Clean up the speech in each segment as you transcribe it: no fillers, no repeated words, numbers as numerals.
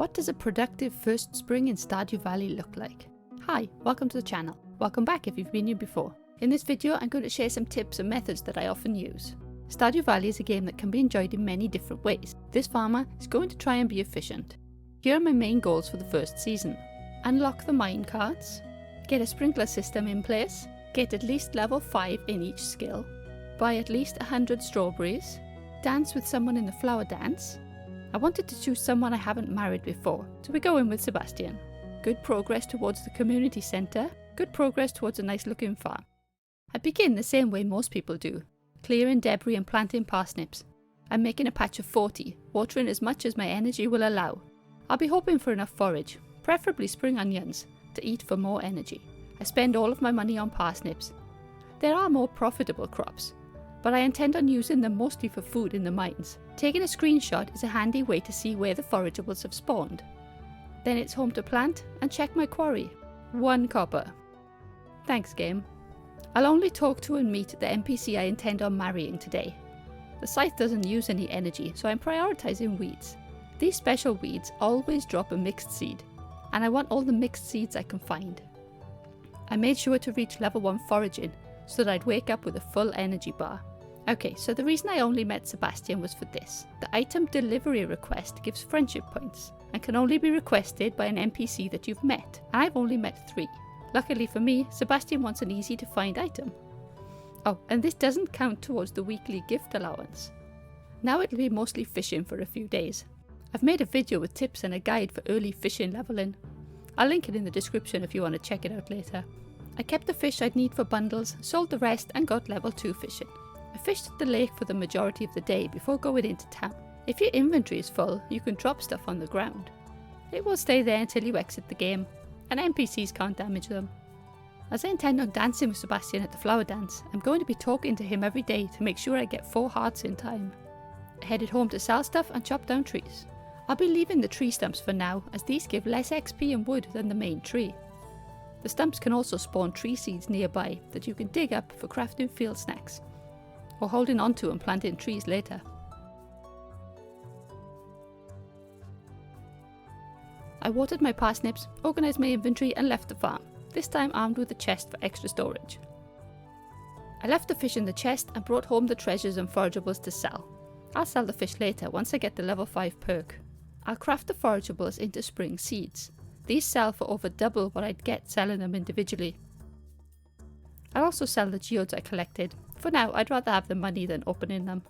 What does a productive first spring in Stardew Valley look like? Hi, welcome to the channel. Welcome back if you've been here before. In this video I'm going to share some tips and methods that I often use. Stardew Valley is a game that can be enjoyed in many different ways. This farmer is going to try and be efficient. Here are my main goals for the first season. Unlock the mine carts, get a sprinkler system in place, get at least level 5 in each skill, buy at least 100 strawberries, dance with someone in the flower dance. I wanted to choose someone I haven't married before, so we go in with Sebastian. Good progress towards the community centre, good progress towards a nice looking farm. I begin the same way most people do, clearing debris and planting parsnips. I'm making a patch of 40, watering as much as my energy will allow. I'll be hoping for enough forage, preferably spring onions, to eat for more energy. I spend all of my money on parsnips. There are more profitable crops, but I intend on using them mostly for food in the mines. Taking a screenshot is a handy way to see where the forageables have spawned. Then it's home to plant and check my quarry. 1 copper. Thanks game. I'll only talk to and meet the NPC I intend on marrying today. The scythe doesn't use any energy, so I'm prioritising weeds. These special weeds always drop a mixed seed, and I want all the mixed seeds I can find. I made sure to reach level 1 foraging, so that I'd wake up with a full energy bar. Okay, so the reason I only met Sebastian was for this. The item delivery request gives friendship points, and can only be requested by an NPC that you've met, and I've only met 3. Luckily for me, Sebastian wants an easy to find item. Oh, and this doesn't count towards the weekly gift allowance. Now it'll be mostly fishing for a few days. I've made a video with tips and a guide for early fishing leveling. I'll link it in the description if you want to check it out later. I kept the fish I'd need for bundles, sold the rest and got level 2 fishing. I fished at the lake for the majority of the day before going into town. If your inventory is full, you can drop stuff on the ground. It will stay there until you exit the game, and NPCs can't damage them. As I intend on dancing with Sebastian at the flower dance, I'm going to be talking to him every day to make sure I get 4 hearts in time. I headed home to sell stuff and chop down trees. I'll be leaving the tree stumps for now, as these give less XP and wood than the main tree. The stumps can also spawn tree seeds nearby that you can dig up for crafting field snacks, or holding onto and planting trees later. I watered my parsnips, organised my inventory and left the farm, this time armed with a chest for extra storage. I left the fish in the chest and brought home the treasures and forageables to sell. I'll sell the fish later once I get the level 5 perk. I'll craft the forageables into spring seeds. These sell for over double what I'd get selling them individually. I'll also sell the geodes I collected. For now, I'd rather have the money than opening them.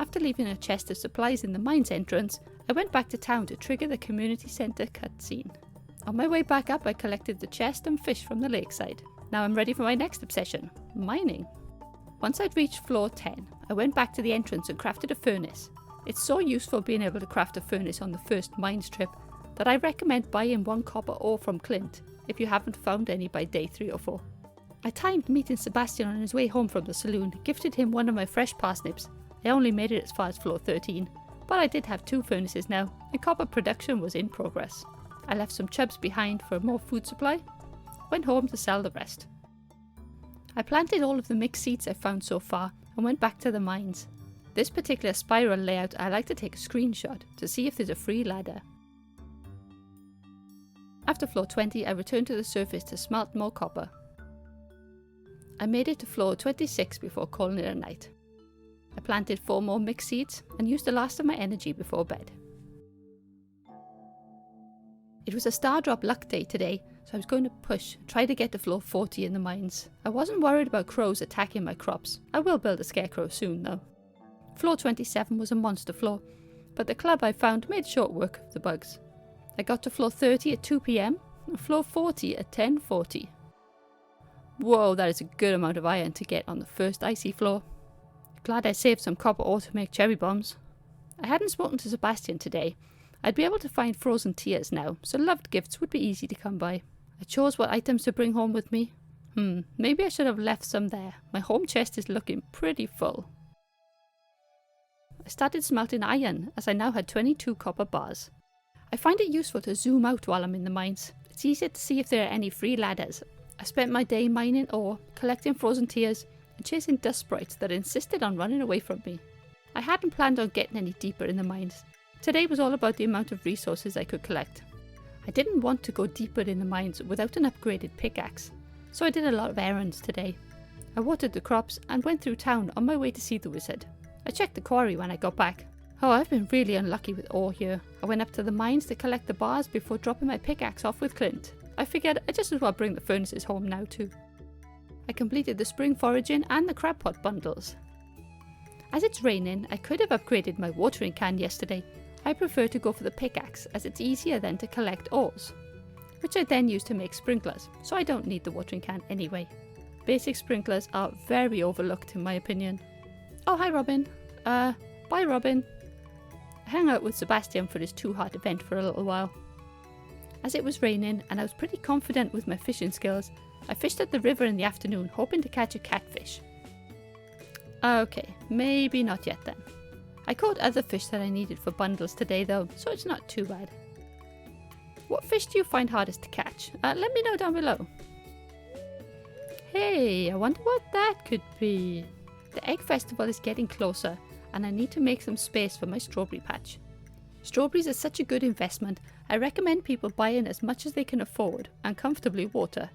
After leaving a chest of supplies in the mine's entrance, I went back to town to trigger the community centre cutscene. On my way back up, I collected the chest and fish from the lakeside. Now I'm ready for my next obsession, mining. Once I'd reached floor 10, I went back to the entrance and crafted a furnace. It's so useful being able to craft a furnace on the first mines trip that I recommend buying 1 copper ore from Clint if you haven't found any by day 3 or 4. I timed meeting Sebastian on his way home from the saloon, gifted him one of my fresh parsnips. I only made it as far as floor 13, but I did have 2 furnaces now, and copper production was in progress. I left some chubs behind for more food supply, went home to sell the rest. I planted all of the mixed seeds I found so far, and went back to the mines. This particular spiral layout I like to take a screenshot to see if there's a free ladder. After floor 20 I returned to the surface to smelt more copper. I made it to floor 26 before calling it a night. I planted 4 more mixed seeds and used the last of my energy before bed. It was a star drop luck day today, so I was going to try to get to floor 40 in the mines. I wasn't worried about crows attacking my crops. I will build a scarecrow soon though. Floor 27 was a monster floor, but the club I found made short work of the bugs. I got to floor 30 at 2 PM and floor 40 at 10:40. Whoa, that is a good amount of iron to get on the first icy floor. Glad I saved some copper ore to make cherry bombs. I hadn't spoken to Sebastian today. I'd be able to find frozen tears now, so loved gifts would be easy to come by. I chose what items to bring home with me. Maybe I should have left some there. My home chest is looking pretty full. I started smelting iron as I now had 22 copper bars. I find it useful to zoom out while I'm in the mines. It's easier to see if there are any free ladders. I spent my day mining ore, collecting frozen tears, and chasing dust sprites that insisted on running away from me. I hadn't planned on getting any deeper in the mines. Today was all about the amount of resources I could collect. I didn't want to go deeper in the mines without an upgraded pickaxe, so I did a lot of errands today. I watered the crops and went through town on my way to see the wizard. I checked the quarry when I got back. Oh, I've been really unlucky with ore here. I went up to the mines to collect the bars before dropping my pickaxe off with Clint. I figured I just as well bring the furnaces home now too. I completed the spring foraging and the crab pot bundles. As it's raining, I could have upgraded my watering can yesterday. I prefer to go for the pickaxe as it's easier then to collect ores, which I then use to make sprinklers, so I don't need the watering can anyway. Basic sprinklers are very overlooked in my opinion. Oh, hi Robin. Bye Robin. I hung out with Sebastian for his 2 Heart event for a little while. As it was raining and I was pretty confident with my fishing skills, I fished at the river in the afternoon hoping to catch a catfish. Okay, maybe not yet then. I caught other fish that I needed for bundles today though, so it's not too bad. What fish do you find hardest to catch? Let me know down below. Hey, I wonder what that could be. The egg festival is getting closer and I need to make some space for my strawberry patch. Strawberries are such a good investment. I recommend people buy in as much as they can afford and comfortably water.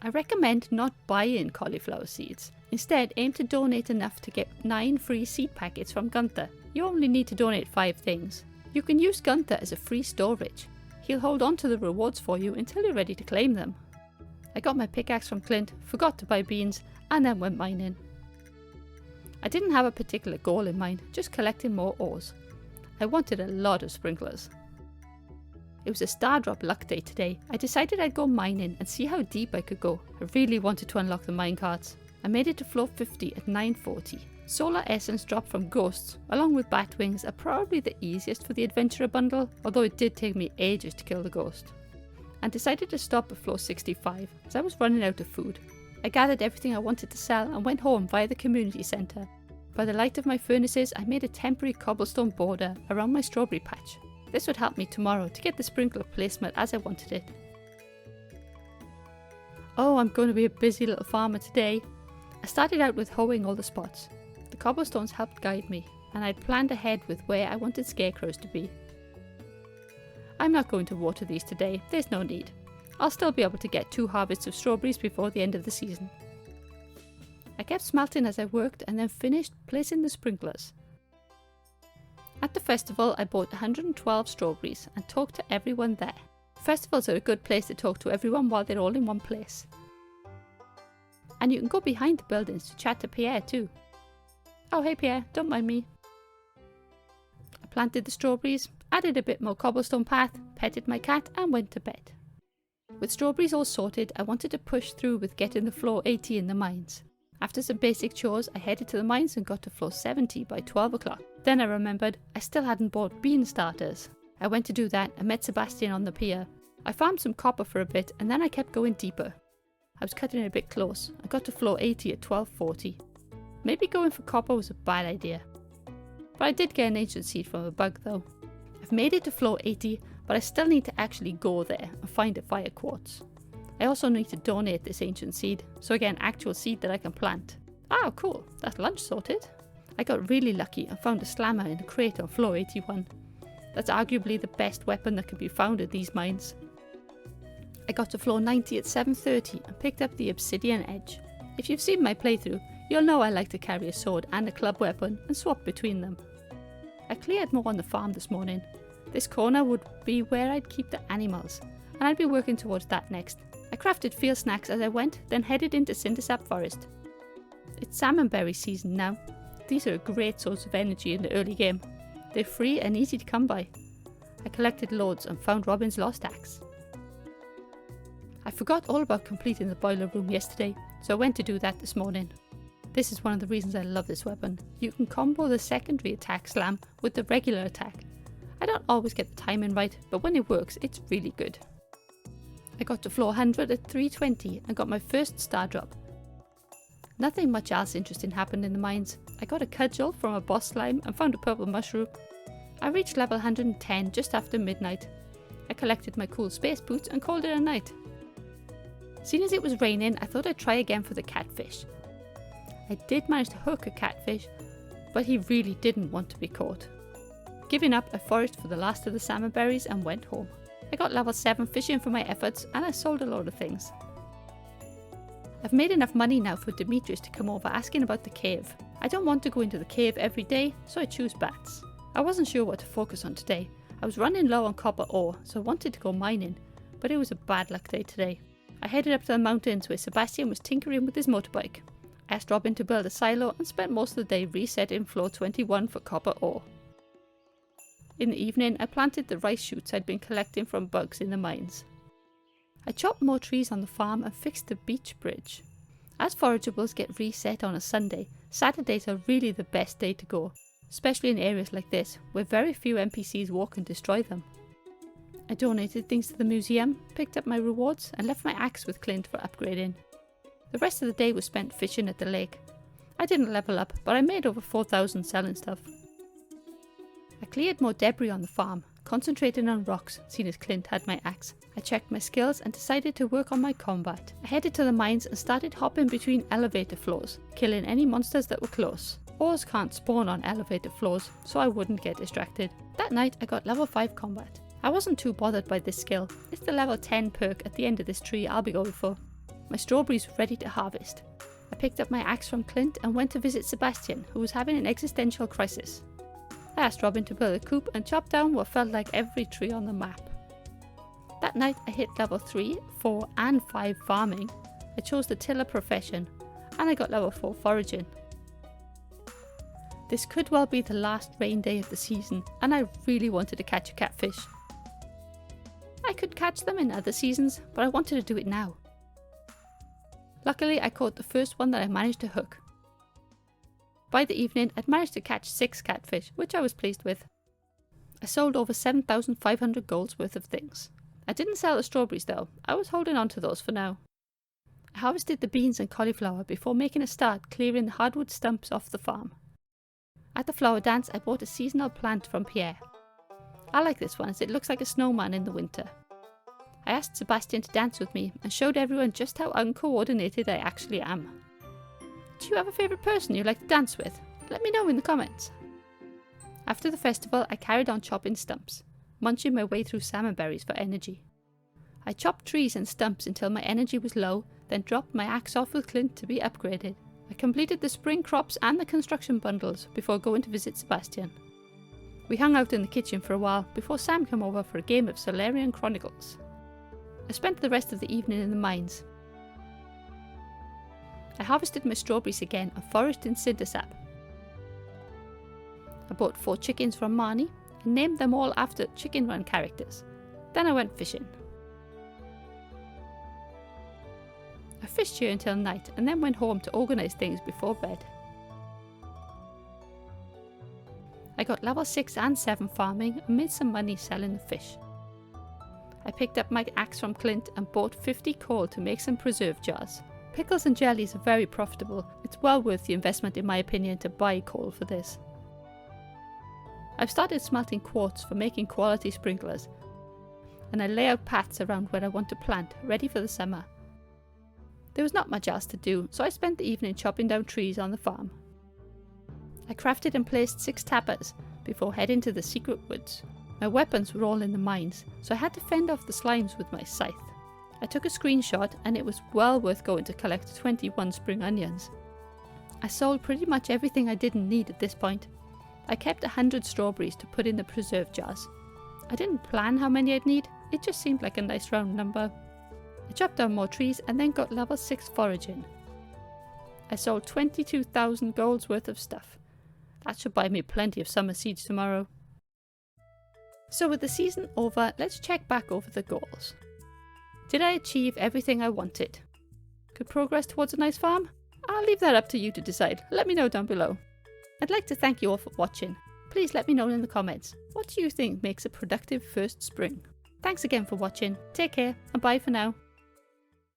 I recommend not buying cauliflower seeds. Instead, aim to donate enough to get 9 free seed packets from Gunther. You only need to donate 5 things. You can use Gunther as a free storage. He'll hold on to the rewards for you until you're ready to claim them. I got my pickaxe from Clint, forgot to buy beans, and then went mining. I didn't have a particular goal in mind, just collecting more ores. I wanted a lot of sprinklers. It was a star drop luck day today. I decided I'd go mining and see how deep I could go. I really wanted to unlock the minecarts. I made it to floor 50 at 9:40. Solar essence dropped from ghosts, along with bat wings, are probably the easiest for the adventurer bundle, although it did take me ages to kill the ghost. And decided to stop at floor 65, as I was running out of food. I gathered everything I wanted to sell and went home via the community centre. By the light of my furnaces, I made a temporary cobblestone border around my strawberry patch. This would help me tomorrow to get the sprinkler placement as I wanted it. Oh, I'm going to be a busy little farmer today. I started out with hoeing all the spots. The cobblestones helped guide me, and I'd planned ahead with where I wanted scarecrows to be. I'm not going to water these today, there's no need. I'll still be able to get 2 harvests of strawberries before the end of the season. I kept smelting as I worked and then finished placing the sprinklers. At the festival I bought 112 strawberries and talked to everyone there. Festivals are a good place to talk to everyone while they're all in one place. And you can go behind the buildings to chat to Pierre too. Oh hey Pierre, don't mind me. I planted the strawberries, added a bit more cobblestone path, petted my cat and went to bed. With strawberries all sorted, I wanted to push through with getting the floor 80 in the mines. After some basic chores, I headed to the mines and got to floor 70 by 12 o'clock. Then I remembered I still hadn't bought bean starters. I went to do that and met Sebastian on the pier. I farmed some copper for a bit and then I kept going deeper. I was cutting it a bit close. I got to floor 80 at 12:40. Maybe going for copper was a bad idea. But I did get an ancient seed from a bug though. I've made it to floor 80, but I still need to actually go there and find a fire quartz. I also need to donate this ancient seed, so I get an actual seed that I can plant. Oh cool, that's lunch sorted. I got really lucky and found a slammer in a crate on floor 81. That's arguably the best weapon that can be found at these mines. I got to floor 90 at 7:30 and picked up the Obsidian Edge. If you've seen my playthrough, you'll know I like to carry a sword and a club weapon and swap between them. I cleared more on the farm this morning. This corner would be where I'd keep the animals, and I'd be working towards that next. I crafted field snacks as I went, then headed into Cindersap Forest. It's salmonberry season now. These are a great source of energy in the early game. They're free and easy to come by. I collected loads and found Robin's lost axe. I forgot all about completing the boiler room yesterday, so I went to do that this morning. This is one of the reasons I love this weapon. You can combo the secondary attack slam with the regular attack. I don't always get the timing right, but when it works, it's really good. I got to floor 100 at 3:20 and got my first star drop. Nothing much else interesting happened in the mines. I got a cudgel from a boss slime and found a purple mushroom. I reached level 110 just after midnight. I collected my cool space boots and called it a night. Seeing as it was raining, I thought I'd try again for the catfish. I did manage to hook a catfish, but he really didn't want to be caught. Giving up, I foraged for the last of the salmon berries and went home. I got level 7 fishing for my efforts and I sold a load of things. I've made enough money now for Demetrius to come over asking about the cave. I don't want to go into the cave every day, so I choose bats. I wasn't sure what to focus on today. I was running low on copper ore, so I wanted to go mining, but it was a bad luck day today. I headed up to the mountains where Sebastian was tinkering with his motorbike. I asked Robin to build a silo and spent most of the day resetting floor 21 for copper ore. In the evening, I planted the rice shoots I'd been collecting from bugs in the mines. I chopped more trees on the farm and fixed the beach bridge. As forageables get reset on a Sunday, Saturdays are really the best day to go, especially in areas like this, where very few NPCs walk and destroy them. I donated things to the museum, picked up my rewards, and left my axe with Clint for upgrading. The rest of the day was spent fishing at the lake. I didn't level up, but I made over 4,000 selling stuff. I cleared more debris on the farm, concentrating on rocks, seeing as Clint had my axe. I checked my skills and decided to work on my combat. I headed to the mines and started hopping between elevator floors, killing any monsters that were close. Ores can't spawn on elevator floors, so I wouldn't get distracted. That night I got level 5 combat. I wasn't too bothered by this skill. It's the level 10 perk at the end of this tree I'll be going for. My strawberries were ready to harvest. I picked up my axe from Clint and went to visit Sebastian, who was having an existential crisis. I asked Robin to build a coop and chop down what felt like every tree on the map. That night I hit level 3, 4 and 5 farming. I chose the tiller profession and I got level 4 foraging. This could well be the last rain day of the season and I really wanted to catch a catfish. I could catch them in other seasons, but I wanted to do it now. Luckily I caught the first one that I managed to hook. By the evening I'd managed to catch 6 catfish, which I was pleased with. I sold over 7,500 golds worth of things. I didn't sell the strawberries though, I was holding on to those for now. I harvested the beans and cauliflower before making a start clearing the hardwood stumps off the farm. At the flower dance I bought a seasonal plant from Pierre. I like this one as it looks like a snowman in the winter. I asked Sebastian to dance with me and showed everyone just how uncoordinated I actually am. Do you have a favourite person you like to dance with? Let me know in the comments. After the festival I carried on chopping stumps, munching my way through salmon berries for energy. I chopped trees and stumps until my energy was low, then dropped my axe off with Clint to be upgraded. I completed the spring crops and the construction bundles before going to visit Sebastian. We hung out in the kitchen for a while before Sam came over for a game of Solarian Chronicles. I spent the rest of the evening in the mines. I harvested my strawberries again and foraged in Cindersap. I bought 4 chickens from Marnie and named them all after Chicken Run characters. Then I went fishing. I fished here until night and then went home to organise things before bed. I got level 6 and 7 farming and made some money selling the fish. I picked up my axe from Clint and bought 50 coal to make some preserve jars. Pickles and jellies are very profitable. It's well worth the investment in my opinion to buy coal for this. I've started smelting quartz for making quality sprinklers, and I lay out paths around where I want to plant, ready for the summer. There was not much else to do, so I spent the evening chopping down trees on the farm. I crafted and placed 6 tappers before heading to the secret woods. My weapons were all in the mines, so I had to fend off the slimes with my scythe. I took a screenshot and it was well worth going to collect 21 spring onions. I sold pretty much everything I didn't need at this point. I kept 100 strawberries to put in the preserve jars. I didn't plan how many I'd need, it just seemed like a nice round number. I chopped down more trees and then got level 6 foraging. I sold 22,000 golds worth of stuff. That should buy me plenty of summer seeds tomorrow. So with the season over, let's check back over the goals. Did I achieve everything I wanted? Could progress towards a nice farm? I'll leave that up to you to decide. Let me know down below. I'd like to thank you all for watching. Please let me know in the comments, what do you think makes a productive first spring? Thanks again for watching, take care and bye for now.